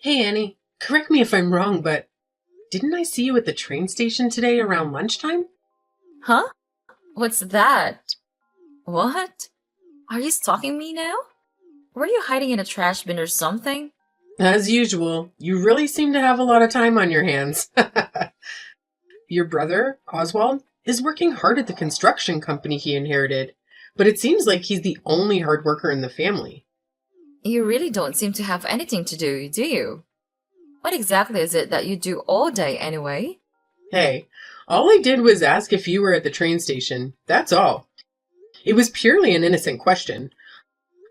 Hey Annie, correct me if I'm wrong, but didn't I see you at the train station today around lunchtime? Huh? What's that? What? Are you stalking me now? Were you hiding in a trash bin or something? As usual, you really seem to have a lot of time on your hands. Your brother, Oswald, is working hard at the construction company he inherited, but it seems like he's the only hard worker in the family. You really don't seem to have anything to do you? What exactly is it that you do all day anyway? Hey, all I did was ask if you were at the train station. That's all. It was purely an innocent question.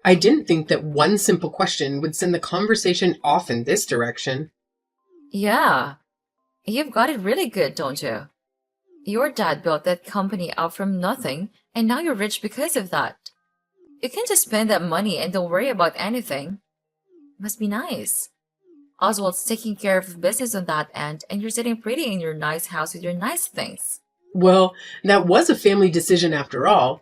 I didn't think that one simple question would send the conversation off in this direction. Yeah, you've got it really good, don't you? Your dad built that company out from nothing, and now you're rich because of that. You can just spend that money and don't worry about anything. Must be nice. Oswald's taking care of business on that end, and you're sitting pretty in your nice house with your nice things. Well, that was a family decision after all.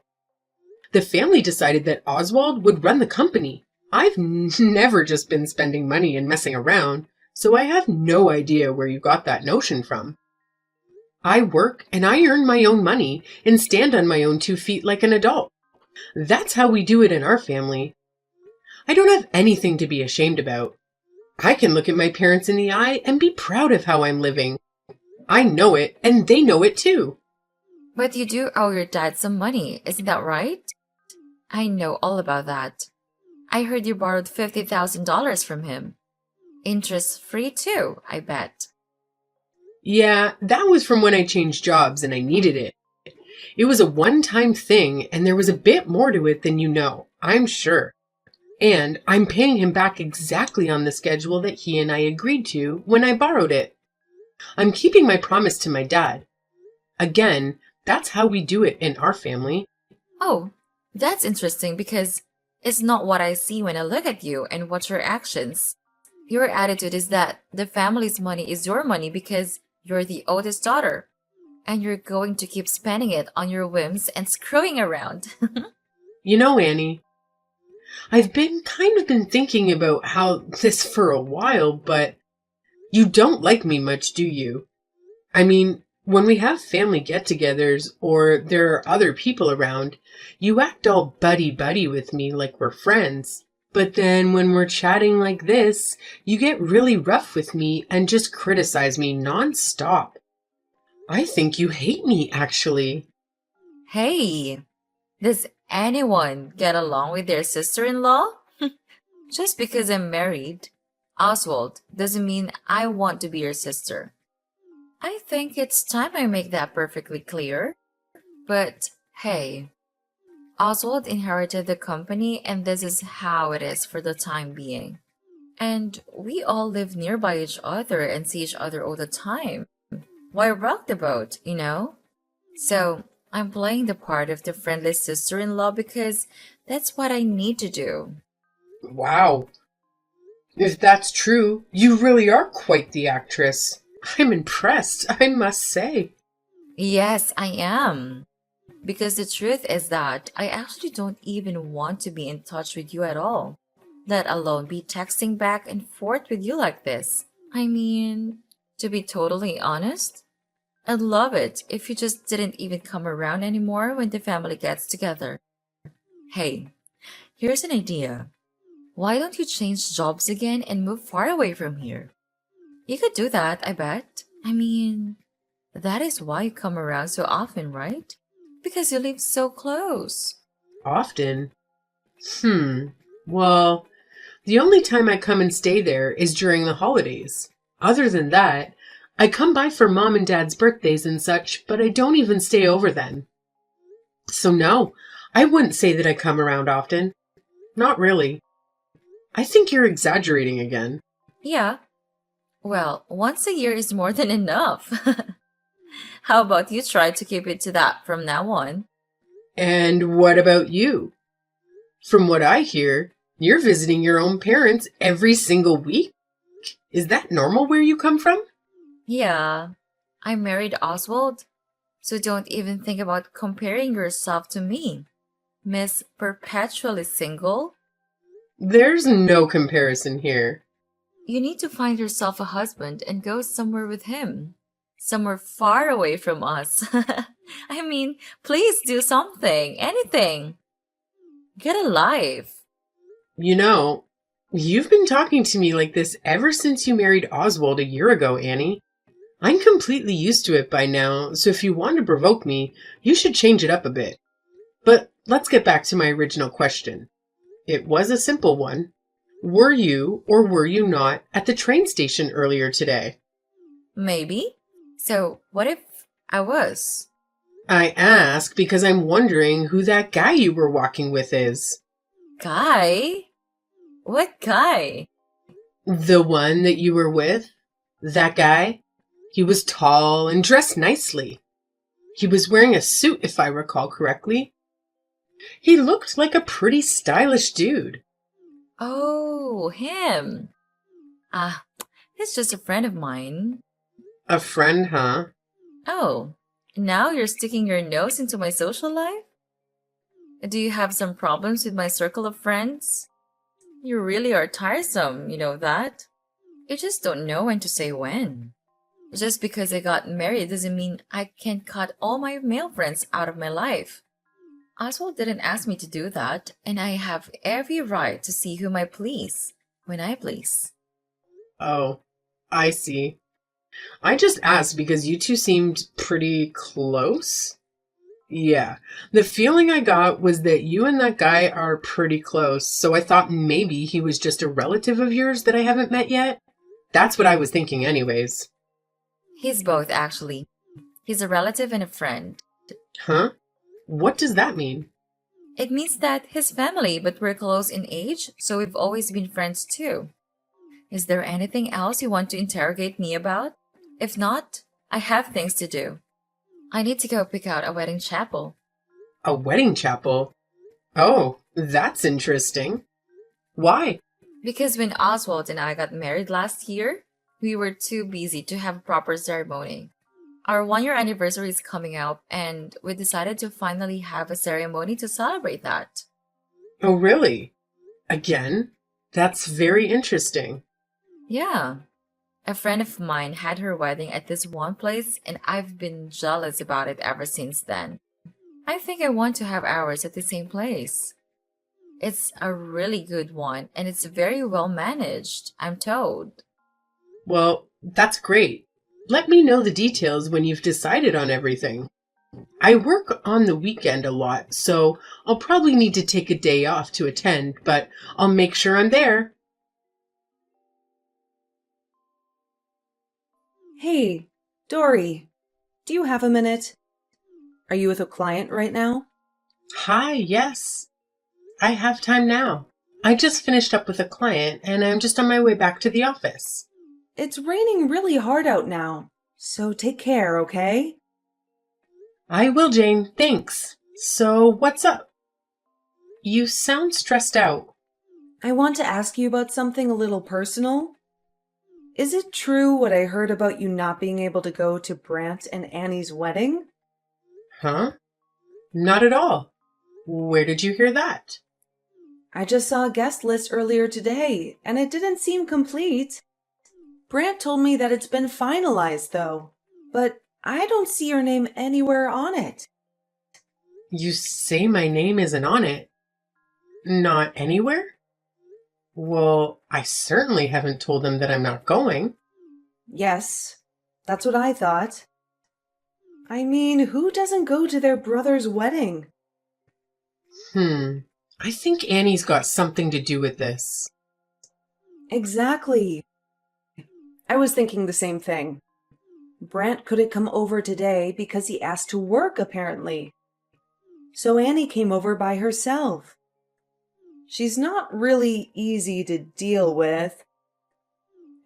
The family decided that Oswald would run the company. I've never just been spending money and messing around, so I have no idea where you got that notion from. I work and I earn my own money and stand on my own 2 feet like an adult. That's how we do it in our family. I don't have anything to be ashamed about. I can look at my parents in the eye and be proud of how I'm living. I know it, and they know it too. But you do owe your dad some money, isn't that right? I know all about that. I heard you borrowed $50,000 from him. Interest free too, I bet. Yeah, that was from when I changed jobs and I needed it. It was a one-time thing, and there was a bit more to it than you know, I'm sure. And I'm paying him back exactly on the schedule that he and I agreed to when I borrowed it. I'm keeping my promise to my dad. Again, that's how we do it in our family. Oh, that's interesting because it's not what I see when I look at you and watch your actions. Your attitude is that the family's money is your money because you're the oldest daughter, and you're going to keep spending it on your whims and screwing around. You know, Annie, I've been thinking about how this for a while, but you don't like me much, do you? I mean, when we have family get-togethers or there are other people around, you act all buddy-buddy with me like we're friends. But then when we're chatting like this, you get really rough with me and just criticize me nonstop. I think you hate me, actually. Hey, does anyone get along with their sister-in-law? Just because I'm married, Oswald, doesn't mean I want to be your sister. I think it's time I make that perfectly clear. But hey, Oswald inherited the company and this is how it is for the time being. And we all live nearby each other and see each other all the time. Why rock the boat, you know? So I'm playing the part of the friendly sister-in-law because that's what I need to do. Wow. If that's true, you really are quite the actress. I'm impressed, I must say. Yes, I am. Because the truth is that I actually don't even want to be in touch with you at all, let alone be texting back and forth with you like this. I mean, to be totally honest, I'd love it if you just didn't even come around anymore when the family gets together. Hey, here's an idea. Why don't you change jobs again and move far away from here? You could do that, I bet. I mean, that is why you come around so often, right? Because you live so close. Often? Well, the only time I come and stay there is during the holidays. Other than that, I come by for mom and dad's birthdays and such, but I don't even stay over then. So no, I wouldn't say that I come around often. Not really. I think you're exaggerating again. Yeah, well, once a year is more than enough. How about you try to keep it to that from now on? And what about you? From what I hear, you're visiting your own parents every single week? Is that normal where you come from? Yeah, I married Oswald, so don't even think about comparing yourself to me, Miss Perpetually Single. There's no comparison here. You need to find yourself a husband and go somewhere with him. Somewhere far away from us. I mean, please do something, anything. Get a life. You know, you've been talking to me like this ever since you married Oswald a year ago, Annie. I'm completely used to it by now, so if you want to provoke me, you should change it up a bit. But let's get back to my original question. It was a simple one. Were you or were you not at the train station earlier today? Maybe. So, what if I was? I ask because I'm wondering who that guy you were walking with is. Guy? What guy? The one that you were with? That guy? He was tall and dressed nicely. He was wearing a suit, if I recall correctly. He looked like a pretty stylish dude. Oh, him. Ah, he's just a friend of mine. A friend, huh? Oh, now you're sticking your nose into my social life? Do you have some problems with my circle of friends? You really are tiresome, you know that? You just don't know when to say when. Just because I got married doesn't mean I can cut all my male friends out of my life. Oswald didn't ask me to do that, and I have every right to see whom I please, when I please. Oh, I see. I just asked because you two seemed pretty close. Yeah, the feeling I got was that you and that guy are pretty close, so I thought maybe he was just a relative of yours that I haven't met yet. That's what I was thinking anyways. He's both, actually. He's a relative and a friend. Huh? What does that mean? It means that his family, but we're close in age, so we've always been friends too. Is there anything else you want to interrogate me about? If not, I have things to do. I need to go pick out a wedding chapel. A wedding chapel? Oh, that's interesting. Why? Because when Oswald and I got married last year, we were too busy to have a proper ceremony. Our 1 year anniversary is coming up, and we decided to finally have a ceremony to celebrate that. Oh, really? Again? That's very interesting. Yeah. A friend of mine had her wedding at this one place, and I've been jealous about it ever since then. I think I want to have ours at the same place. It's a really good one, and it's very well managed, I'm told. Well, that's great. Let me know the details when you've decided on everything. I work on the weekend a lot, so I'll probably need to take a day off to attend, but I'll make sure I'm there. Hey, Dory, do you have a minute? Are you with a client right now? Hi, yes. I have time now. I just finished up with a client, and I'm just on my way back to the office. It's raining really hard out now, so take care, okay? I will, Jane. Thanks. So, what's up? You sound stressed out. I want to ask you about something a little personal. Is it true what I heard about you not being able to go to Brant and Annie's wedding? Huh? Not at all. Where did you hear that? I just saw a guest list earlier today, and it didn't seem complete. Brant told me that it's been finalized, though, but I don't see your name anywhere on it. You say my name isn't on it? Not anywhere? Well, I certainly haven't told them that I'm not going. Yes, that's what I thought. I mean, who doesn't go to their brother's wedding? I think Annie's got something to do with this. Exactly. I was thinking the same thing. Brant couldn't come over today because he asked to work, apparently. So Annie came over by herself. She's not really easy to deal with.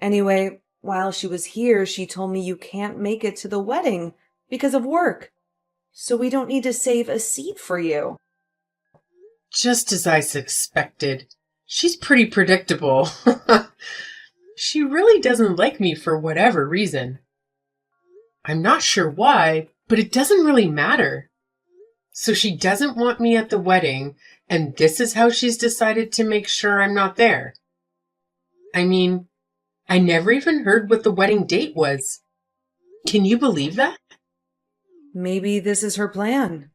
Anyway, while she was here, she told me you can't make it to the wedding because of work. So we don't need to save a seat for you. Just as I suspected. She's pretty predictable. She really doesn't like me for whatever reason. I'm not sure why, but it doesn't really matter. So she doesn't want me at the wedding, and this is how she's decided to make sure I'm not there. I mean, I never even heard what the wedding date was. Can you believe that? Maybe this is her plan.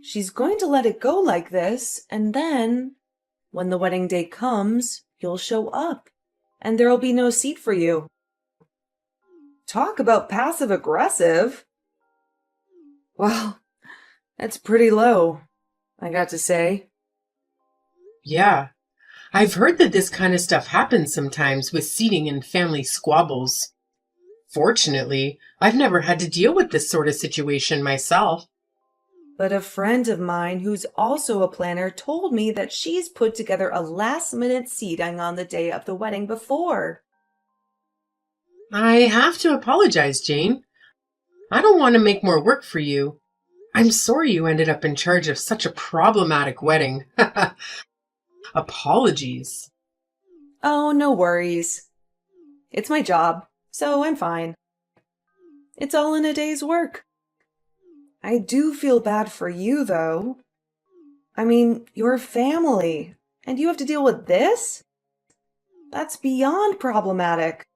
She's going to let it go like this, and then, when the wedding day comes, you'll show up, and there'll be no seat for you. Talk about passive aggressive. Well, that's pretty low, I got to say. Yeah, I've heard that this kind of stuff happens sometimes with seating and family squabbles. Fortunately, I've never had to deal with this sort of situation myself. But a friend of mine who's also a planner told me that she's put together a last-minute seating on the day of the wedding before. I have to apologize, Jane. I don't want to make more work for you. I'm sorry you ended up in charge of such a problematic wedding. Apologies. Oh, no worries. It's my job, so I'm fine. It's all in a day's work. I do feel bad for you, though. I mean, you're family, and you have to deal with this? That's beyond problematic.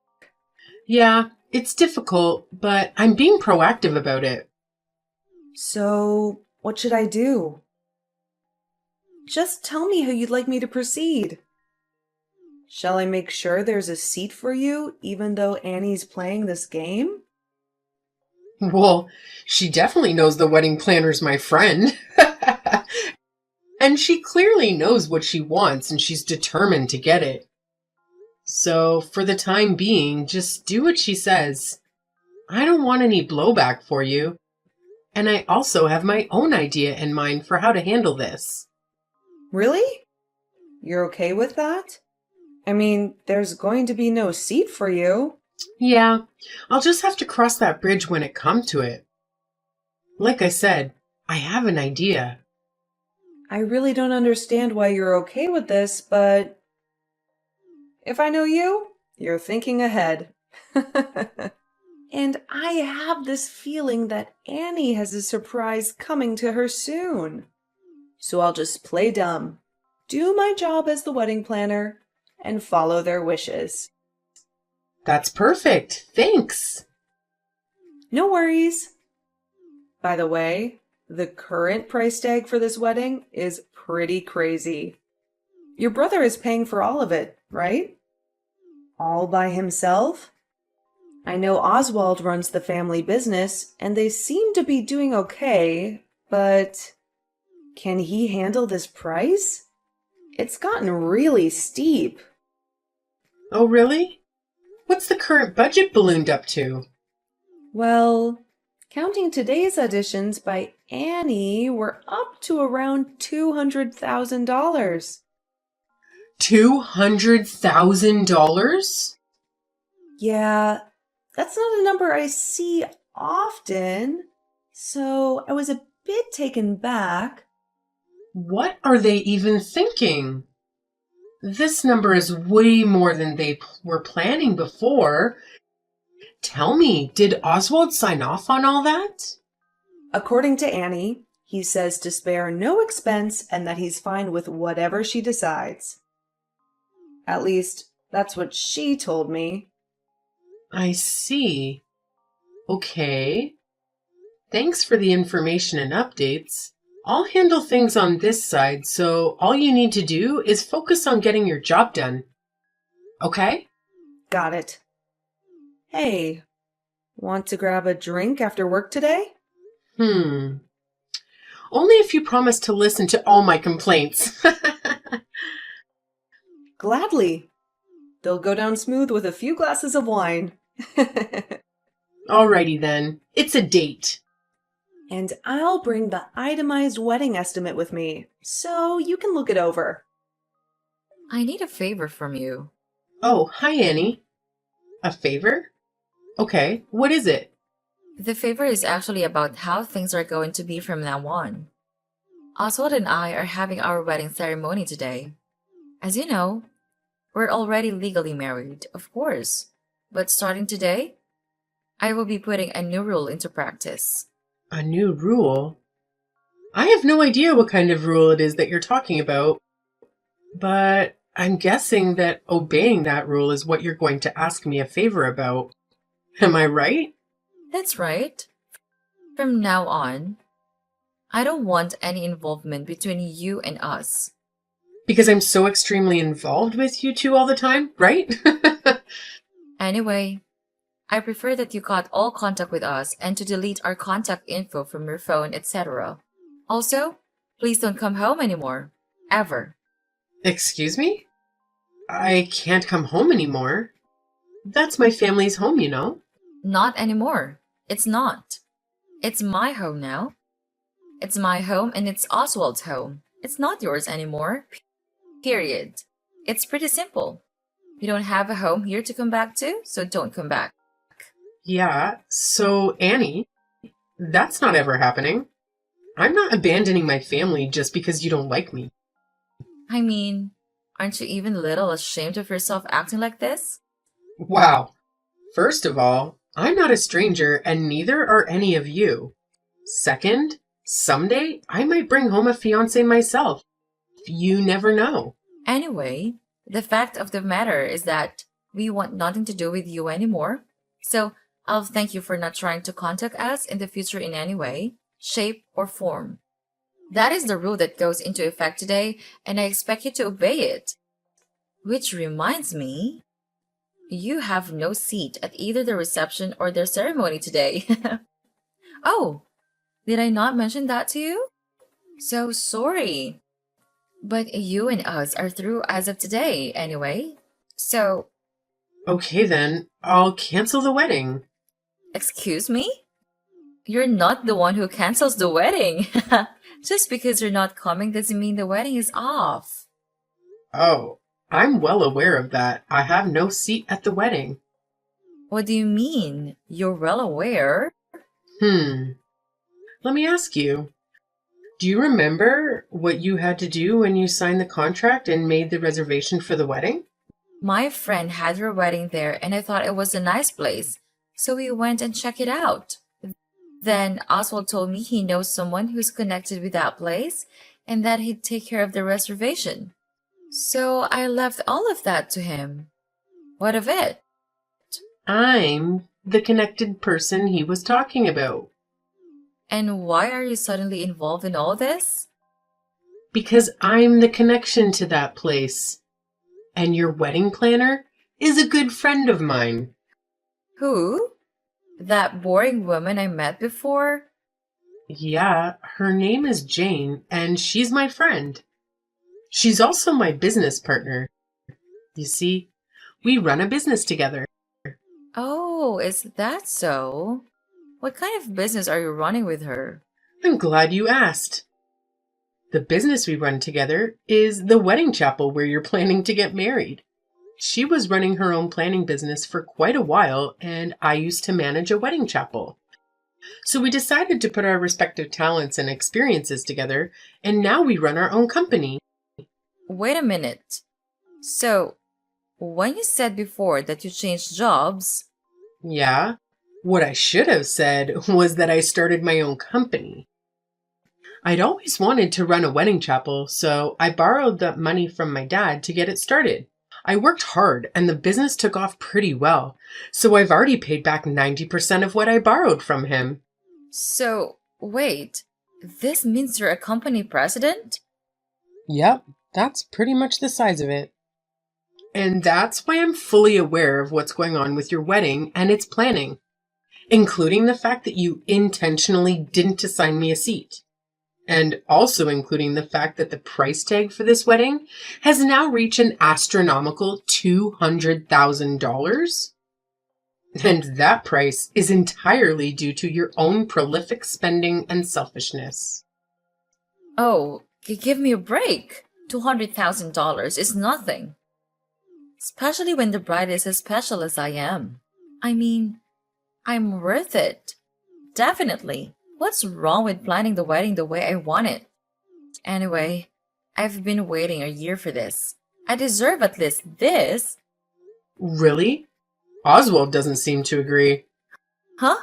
Yeah, it's difficult, but I'm being proactive about it. So, what should I do? Just tell me how you'd like me to proceed. Shall I make sure there's a seat for you, even though Annie's playing this game? Well, she definitely knows the wedding planner's my friend. And she clearly knows what she wants and she's determined to get it. So, for the time being, just do what she says. I don't want any blowback for you. And I also have my own idea in mind for how to handle this. Really? You're okay with that? I mean, there's going to be no seat for you. Yeah, I'll just have to cross that bridge when it comes to it. Like I said, I have an idea. I really don't understand why you're okay with this, but if I know you, you're thinking ahead. And I have this feeling that Annie has a surprise coming to her soon. So I'll just play dumb, do my job as the wedding planner, and follow their wishes. That's perfect. Thanks. No worries. By the way, the current price tag for this wedding is pretty crazy. Your brother is paying for all of it, right? All by himself? I know Oswald runs the family business, and they seem to be doing okay, but can he handle this price? It's gotten really steep. Oh, really? What's the current budget ballooned up to? Well, counting today's additions by Annie, we're up to around $200,000. $200,000? Yeah, that's not a number I see often, so I was a bit taken back. What are they even thinking? This number is way more than they were planning before. Tell me, did Oswald sign off on all that? According to Annie, he says to spare no expense and that he's fine with whatever she decides. At least, that's what she told me. I see. Okay. Thanks for the information and updates. I'll handle things on this side, so all you need to do is focus on getting your job done. Okay? Got it. Hey, want to grab a drink after work today? Only if you promise to listen to all my complaints. Gladly. They'll go down smooth with a few glasses of wine. Alrighty then. It's a date. And I'll bring the itemized wedding estimate with me, so you can look it over. I need a favor from you. Oh, hi, Annie. A favor? Okay, what is it? The favor is actually about how things are going to be from now on. Oswald and I are having our wedding ceremony today. As you know, we're already legally married, of course. But starting today, I will be putting a new rule into practice. A new rule? I have no idea what kind of rule it is that you're talking about. But I'm guessing that obeying that rule is what you're going to ask me a favor about. Am I right? That's right. From now on, I don't want any involvement between you and us. Because I'm so extremely involved with you two all the time, right? Anyway, I prefer that you cut all contact with us and to delete our contact info from your phone, etc. Also, please don't come home anymore. Ever. Excuse me? I can't come home anymore. That's my family's home, you know. Not anymore. It's not. It's my home now. It's my home and it's Oswald's home. It's not yours anymore. Period. It's pretty simple. You don't have a home here to come back to, so don't come back. Yeah, so Annie, that's not ever happening. I'm not abandoning my family just because you don't like me. I mean, aren't you even a little ashamed of yourself acting like this? Wow. First of all, I'm not a stranger and neither are any of you. Second, someday I might bring home a fiancé myself. You never know. Anyway, the fact of the matter is that we want nothing to do with you anymore. So I'll thank you for not trying to contact us in the future in any way, shape, or form. That is the rule that goes into effect today, and I expect you to obey it. Which reminds me, you have no seat at either the reception or their ceremony today. Oh, did I not mention that to you? So sorry. But you and us are through as of today, anyway. So, Okay then, I'll cancel the wedding. excuse me? You're not the one who cancels the wedding. Just because you're not coming doesn't mean the wedding is off. Oh, I'm well aware of that. I have no seat at the wedding. What do you mean? You're well aware? Let me ask you. Do you remember what you had to do when you signed the contract and made the reservation for the wedding? My friend had her wedding there and I thought it was a nice place, so we went and checked it out. Then Oswald told me he knows someone who's connected with that place and that he'd take care of the reservation. So I left all of that to him. What of it? I'm the connected person he was talking about. And why are you suddenly involved in all this? Because I'm the connection to that place. And your wedding planner is a good friend of mine. Who? That boring woman I met before? Yeah, her name is Jane, and she's my friend. She's also my business partner. You see, we run a business together. Oh, is that so? What kind of business are you running with her? I'm glad you asked. The business we run together is the wedding chapel where you're planning to get married. She was running her own planning business for quite a while, and I used to manage a wedding chapel. So we decided to put our respective talents and experiences together, and now we run our own company. Wait a minute. So, when you said before that you changed jobs, Yeah, what I should have said was that I started my own company. I'd always wanted to run a wedding chapel, so I borrowed the money from my dad to get it started. I worked hard and the business took off pretty well, so I've already paid back 90% of what I borrowed from him. so wait, this means you're a company president? Yep, that's pretty much the size of it. And that's why I'm fully aware of what's going on with your wedding and its planning, including the fact that you intentionally didn't assign me a seat. And also including the fact that the price tag for this wedding has now reached an astronomical $200,000. And that price is entirely due to your own prolific spending and selfishness. Oh, give me a break. $200,000 is nothing. Especially when the bride is as special as I am. I mean, I'm worth it. Definitely. What's wrong with planning the wedding the way I want it? Anyway, I've been waiting a year for this. I deserve at least this. Really? Oswald doesn't seem to agree. Huh?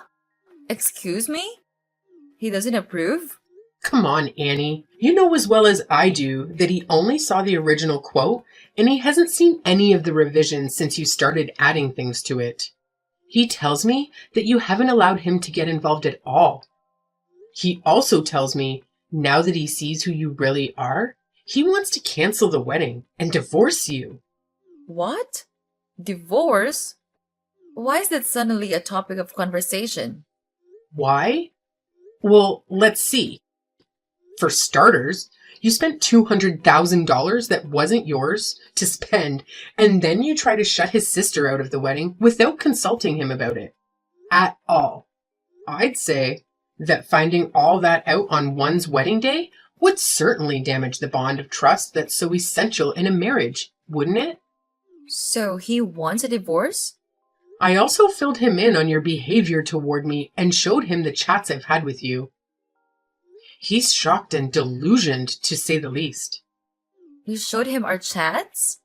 Excuse me? He doesn't approve? Come on, Annie. You know as well as I do that he only saw the original quote and he hasn't seen any of the revisions since you started adding things to it. He tells me that you haven't allowed him to get involved at all. He also tells me, now that he sees who you really are, he wants to cancel the wedding and divorce you. What? Divorce? Why is that suddenly a topic of conversation? Why? Well, let's see. For starters, you spent $200,000 that wasn't yours to spend, and then you try to shut his sister out of the wedding without consulting him about it. At all. I'd say that finding all that out on one's wedding day would certainly damage the bond of trust that's so essential in a marriage, wouldn't it? So he wants a divorce? I also filled him in on your behavior toward me and showed him the chats I've had with you. He's shocked and delusioned, to say the least. You showed him our chats?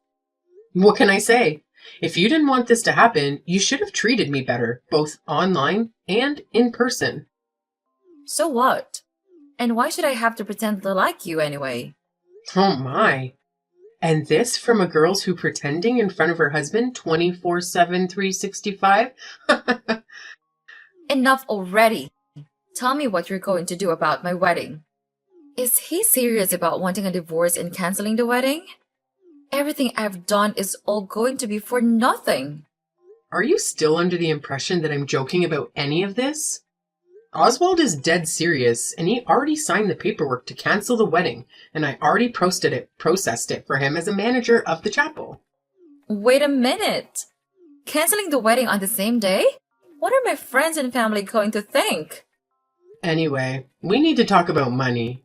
What can I say? If you didn't want this to happen, you should have treated me better, both online and in person. So what? And why should I have to pretend to like you anyway? Oh my. And this from a girl who's pretending in front of her husband 24/7, 365? Enough already. Tell me what you're going to do about my wedding. Is he serious about wanting a divorce and canceling the wedding? Everything I've done is all going to be for nothing. Are you still under the impression that I'm joking about any of this? Oswald is dead serious, and he already signed the paperwork to cancel the wedding, and I already processed it for him as a manager of the chapel. Wait a minute. Canceling the wedding on the same day? What are my friends and family going to think? Anyway, we need to talk about money.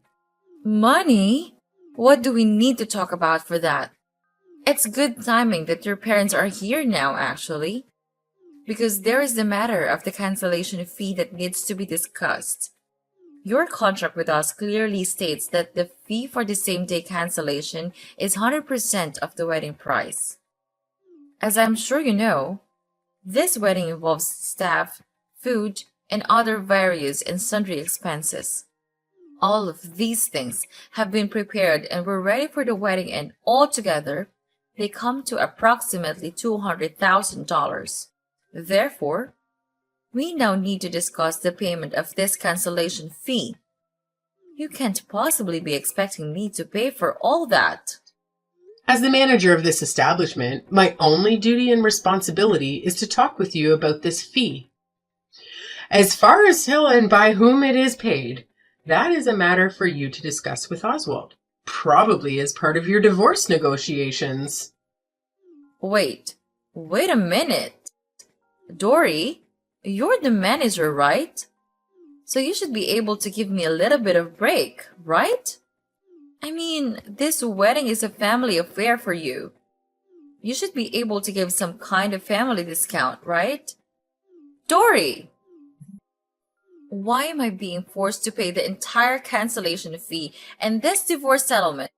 Money? What do we need to talk about for that? It's good timing that your parents are here now, actually. Because there is the matter of the cancellation fee that needs to be discussed. Your contract with us clearly states that the fee for the same-day cancellation is 100% of the wedding price. As I'm sure you know, this wedding involves staff, food, and other various and sundry expenses. All of these things have been prepared and we're ready for the wedding, and altogether, they come to approximately $200,000. Therefore, we now need to discuss the payment of this cancellation fee. You can't possibly be expecting me to pay for all that. As the manager of this establishment, my only duty and responsibility is to talk with you about this fee. As far as who and by whom it is paid, that is a matter for you to discuss with Oswald, probably as part of your divorce negotiations. Wait a minute. Dory, you're the manager, right? So you should be able to give me a little bit of break, right? I mean, this wedding is a family affair for you. You should be able to give some kind of family discount, right? Dory! Why am I being forced to pay the entire cancellation fee and this divorce settlement?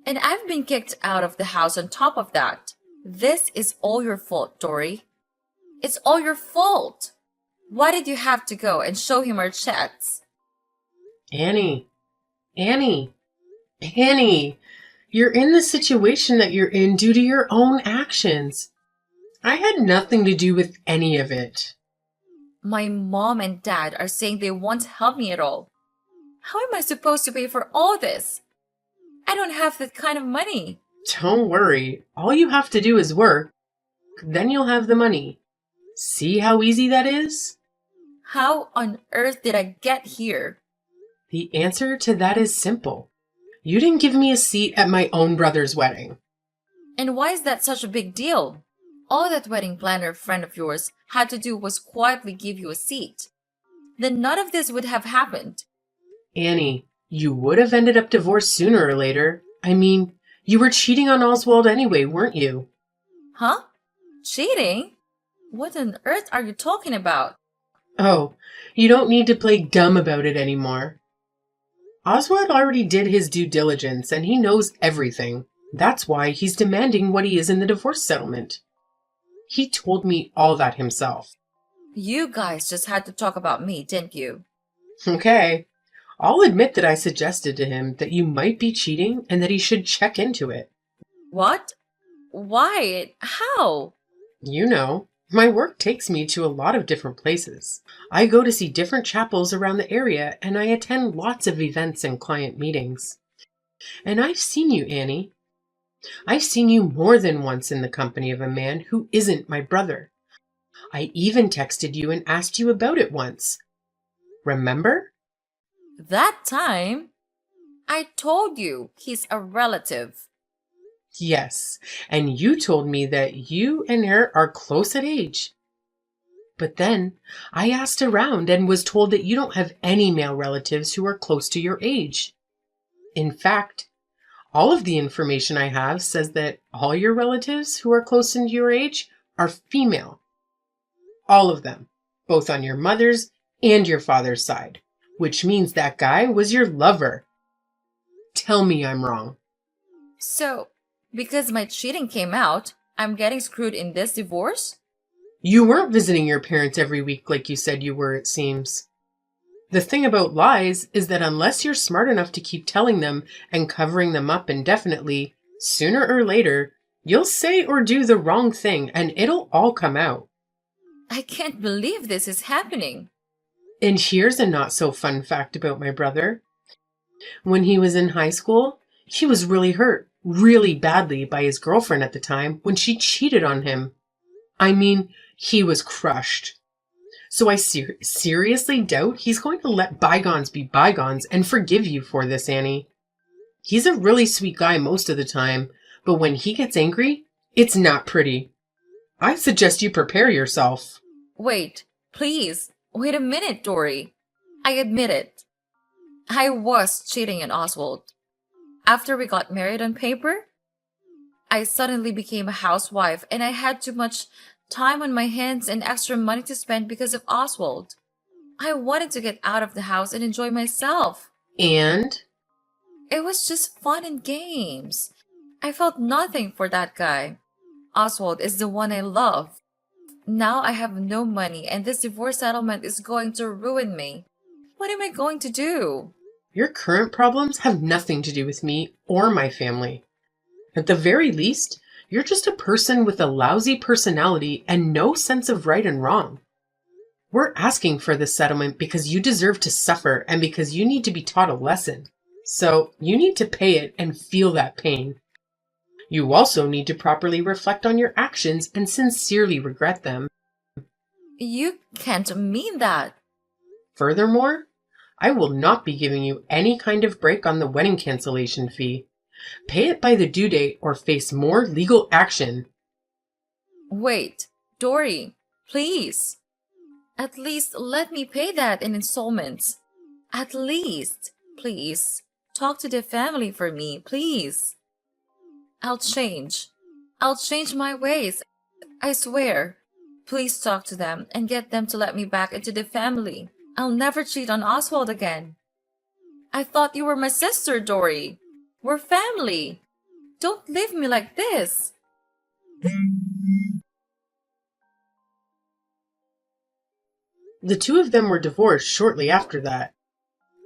And I've been kicked out of the house on top of that. This is all your fault, Dory. It's all your fault. Why did you have to go and show him our chats? Annie, you're in the situation that you're in due to your own actions. I had nothing to do with any of it. My mom and dad are saying they won't help me at all. How am I supposed to pay for all this? I don't have that kind of money. Don't worry. All you have to do is work. Then you'll have the money. See how easy that is? How on earth did I get here? The answer to that is simple. You didn't give me a seat at my own brother's wedding. And why is that such a big deal? All that wedding planner friend of yours had to do was quietly give you a seat. Then none of this would have happened. Annie, you would have ended up divorced sooner or later. I mean, you were cheating on Oswald anyway, weren't you? Huh? Cheating? What on earth are you talking about? Oh, you don't need to play dumb about it anymore. Oswald already did his due diligence and he knows everything. That's why he's demanding what he is in the divorce settlement. He told me all that himself. You guys just had to talk about me, didn't you? Okay. I'll admit that I suggested to him that you might be cheating and that he should check into it. What? Why? How? You know, my work takes me to a lot of different places. I go to see different chapels around the area and I attend lots of events and client meetings. And I've seen you, Annie. I've seen you more than once in the company of a man who isn't my brother. I even texted you and asked you about it once. Remember? That time? I told you he's a relative. Yes, and you told me that you and her are close at age. But then I asked around and was told that you don't have any male relatives who are close to your age. In fact, all of the information I have says that all your relatives who are close to your age are female. All of them, both on your mother's and your father's side, which means that guy was your lover. Tell me I'm wrong. So, because my cheating came out, I'm getting screwed in this divorce? You weren't visiting your parents every week like you said you were, it seems. The thing about lies is that unless you're smart enough to keep telling them and covering them up indefinitely, sooner or later, you'll say or do the wrong thing and it'll all come out. I can't believe this is happening. And here's a not so fun fact about my brother. When he was in high school, he was really hurt, really badly by his girlfriend at the time when she cheated on him. I mean, he was crushed. So I seriously doubt he's going to let bygones be bygones and forgive you for this, Annie. He's a really sweet guy most of the time, but when he gets angry, it's not pretty. I suggest you prepare yourself. Wait, please. Wait a minute, Dory. I admit it. I was cheating on Oswald. After we got married on paper, I suddenly became a housewife and I had too much time on my hands and extra money to spend because of Oswald. I wanted to get out of the house and enjoy myself. And? It was just fun and games. I felt nothing for that guy. Oswald is the one I love. Now I have no money and this divorce settlement is going to ruin me. What am I going to do? Your current problems have nothing to do with me or my family. At the very least, you're just a person with a lousy personality and no sense of right and wrong. We're asking for this settlement because you deserve to suffer and because you need to be taught a lesson. So you need to pay it and feel that pain. You also need to properly reflect on your actions and sincerely regret them. You can't mean that. Furthermore, I will not be giving you any kind of break on the wedding cancellation fee. Pay it by the due date or face more legal action. Wait, Dory, please. At least let me pay that in installments. At least, please. Talk to the family for me, please. I'll change. I'll change my ways. I swear. Please talk to them and get them to let me back into the family. I'll never cheat on Oswald again. I thought you were my sister, Dory. We're family. Don't leave me like this. The two of them were divorced shortly after that.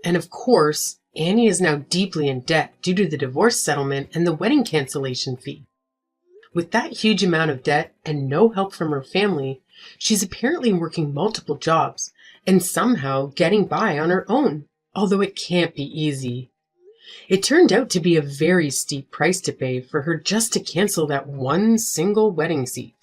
And of course, Annie is now deeply in debt due to the divorce settlement and the wedding cancellation fee. With that huge amount of debt and no help from her family, she's apparently working multiple jobs and somehow getting by on her own, although it can't be easy. It turned out to be a very steep price to pay for her just to cancel that one single wedding seat.